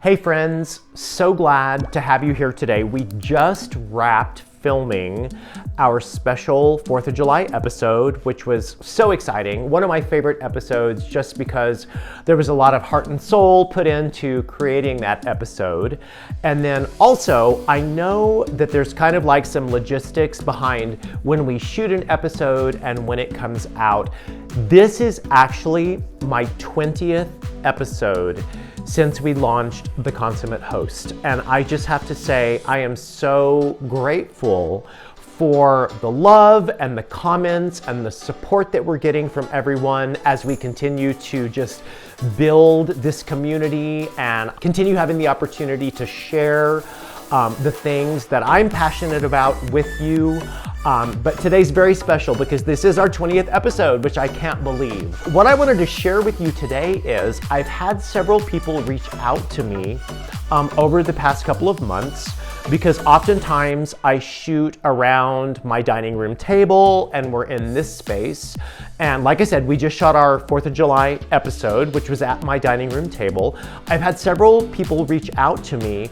Hey friends, so glad to have you here today. We just wrapped filming our special 4th of July episode, which was so exciting. One of my favorite episodes just because there was a lot of heart and soul put into creating that episode. And then also, I know that there's kind of like some logistics behind when we shoot an episode and when it comes out. This is actually my 20th episode since we launched The Consummate Host. And I just have to say, I am so grateful for the love and the comments and the support that we're getting from everyone as we continue to just build this community and continue having the opportunity to share the things that I'm passionate about with you. But today's very special because this is our 20th episode, which I can't believe. What I wanted to share with you today is I've had several people reach out to me over the past couple of months because oftentimes I shoot around my dining room table and we're in this space. And like I said, we just shot our 4th of July episode, which was at my dining room table. I've had several people reach out to me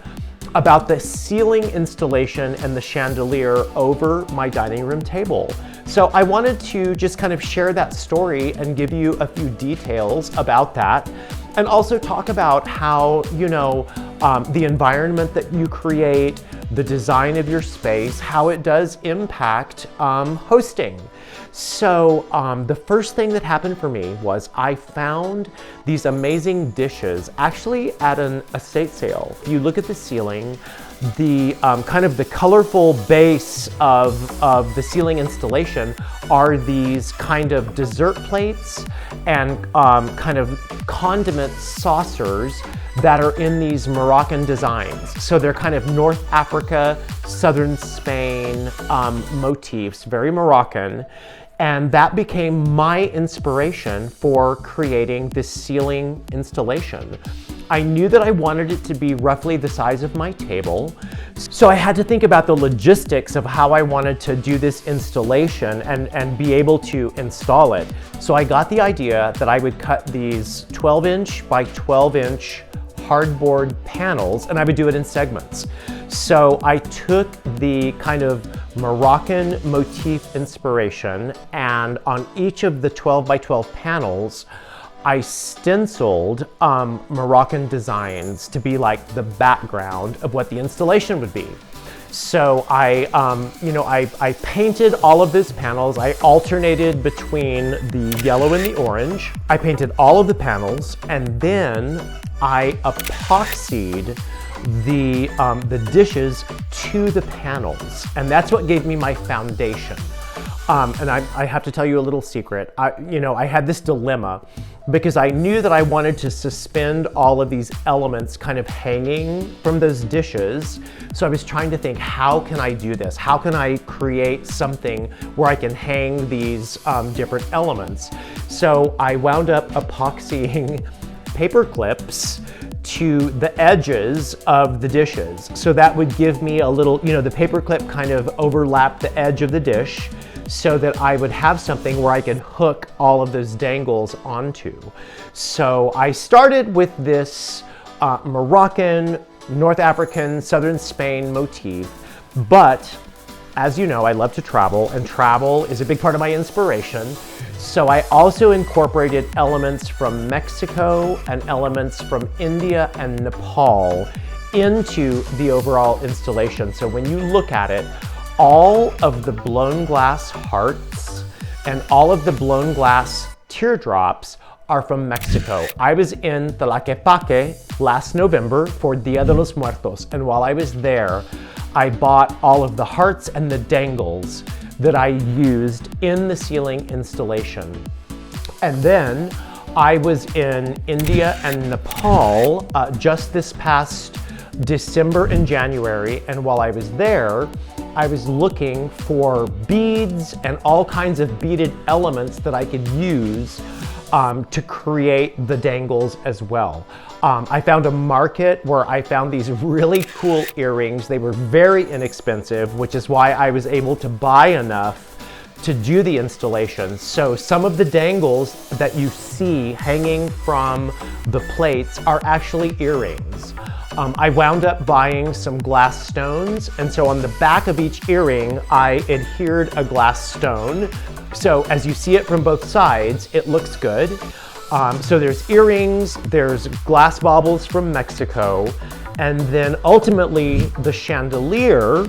about the ceiling installation and the chandelier over my dining room table. So I wanted to just kind of share that story and give you a few details about that, and also talk about how, the environment that you create, the design of your space, how it does impact hosting. So the first thing that happened for me was I found these amazing dishes actually at an estate sale. If you look at the ceiling, the kind of the colorful base of the ceiling installation are these kind of dessert plates and kind of condiment saucers that are in these Moroccan designs. So they're kind of North Africa, Southern Spain motifs, very Moroccan. And that became my inspiration for creating this ceiling installation. I knew that I wanted it to be roughly the size of my table. So I had to think about the logistics of how I wanted to do this installation and be able to install it. So I got the idea that I would cut these 12-inch by 12-inch hardboard panels, and I would do it in segments. So I took the kind of Moroccan motif inspiration, and on each of the 12 by 12 panels, I stenciled Moroccan designs to be like the background of what the installation would be. So I painted all of these panels. I alternated between the yellow and the orange. I painted all of the panels, and then I epoxied the dishes to the panels, and that's what gave me my foundation. And I have to tell you a little secret. I had this dilemma because I knew that I wanted to suspend all of these elements kind of hanging from those dishes. So I was trying to think, how can I do this? How can I create something where I can hang these different elements? So I wound up epoxying paper clips to the edges of the dishes. So that would give me a little, the paper clip kind of overlapped the edge of the dish so that I would have something where I could hook all of those dangles onto. So I started with this Moroccan, North African, Southern Spain motif, but as you know, I love to travel, and travel is a big part of my inspiration. So I also incorporated elements from Mexico and elements from India and Nepal into the overall installation. So when you look at it, all of the blown glass hearts and all of the blown glass teardrops are from Mexico. I was in Tlaquepaque last November for Dia de los Muertos, and while I was there, I bought all of the hearts and the dangles that I used in the ceiling installation. And then I was in India and Nepal just this past December and January, and while I was there, I was looking for beads and all kinds of beaded elements that I could use to create the dangles as well. I found a market where I found these really cool earrings. They were very inexpensive, which is why I was able to buy enough to do the installation. So some of the dangles that you see hanging from the plates are actually earrings. I wound up buying some glass stones, and so on the back of each earring, I adhered a glass stone. So as you see it from both sides, it looks good. So there's earrings, there's glass baubles from Mexico, and then ultimately the chandelier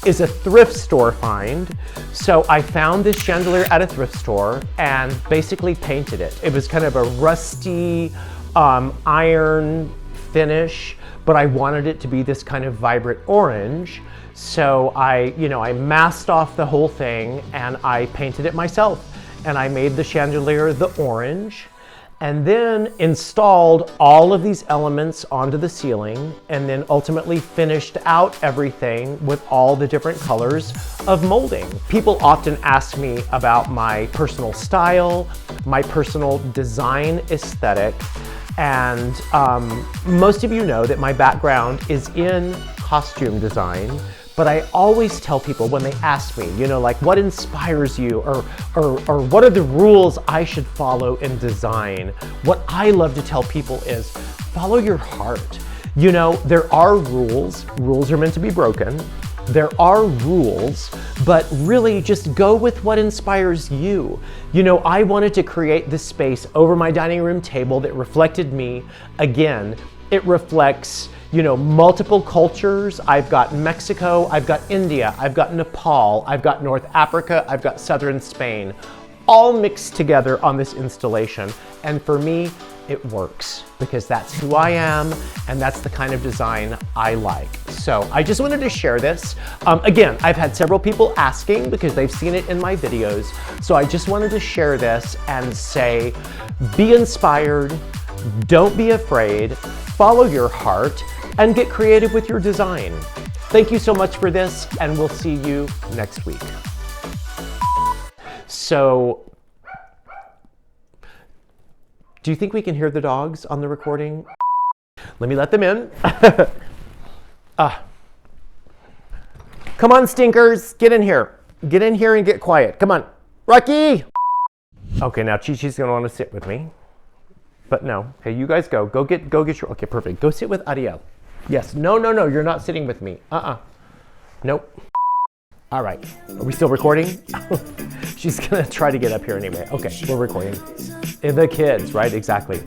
is a thrift store find. So I found this chandelier at a thrift store and basically painted it. It was kind of a rusty iron finish, but I wanted it to be this kind of vibrant orange. So I masked off the whole thing and I painted it myself. And I made the chandelier the orange, and then installed all of these elements onto the ceiling, and then ultimately finished out everything with all the different colors of molding. People often ask me about my personal style, my personal design aesthetic, and most of you know that my background is in costume design. But I always tell people when they ask me, like what inspires you or what are the rules I should follow in design? What I love to tell people is follow your heart. There are rules. Rules are meant to be broken. There are rules, but really just go with what inspires you. I wanted to create this space over my dining room table that reflected me. Again, it reflects multiple cultures. I've got Mexico, I've got India, I've got Nepal, I've got North Africa, I've got southern Spain, all mixed together on this installation. And for me, it works because that's who I am and that's the kind of design I like. So I just wanted to share this. Again, I've had several people asking because they've seen it in my videos. So I just wanted to share this and say, be inspired, don't be afraid, follow your heart, and get creative with your design. Thank you so much for this, and we'll see you next week. So, do you think we can hear the dogs on the recording? Let me let them in. Come on, stinkers, get in here. Get in here and get quiet. Come on, Rocky. Okay, now Chi-Chi's gonna wanna sit with me. But no, hey, you guys go get your, okay, perfect. Go sit with Ariel. Yes, no, you're not sitting with me. Nope. All right, are we still recording? She's gonna try to get up here anyway. Okay, we're recording. The kids, right, exactly.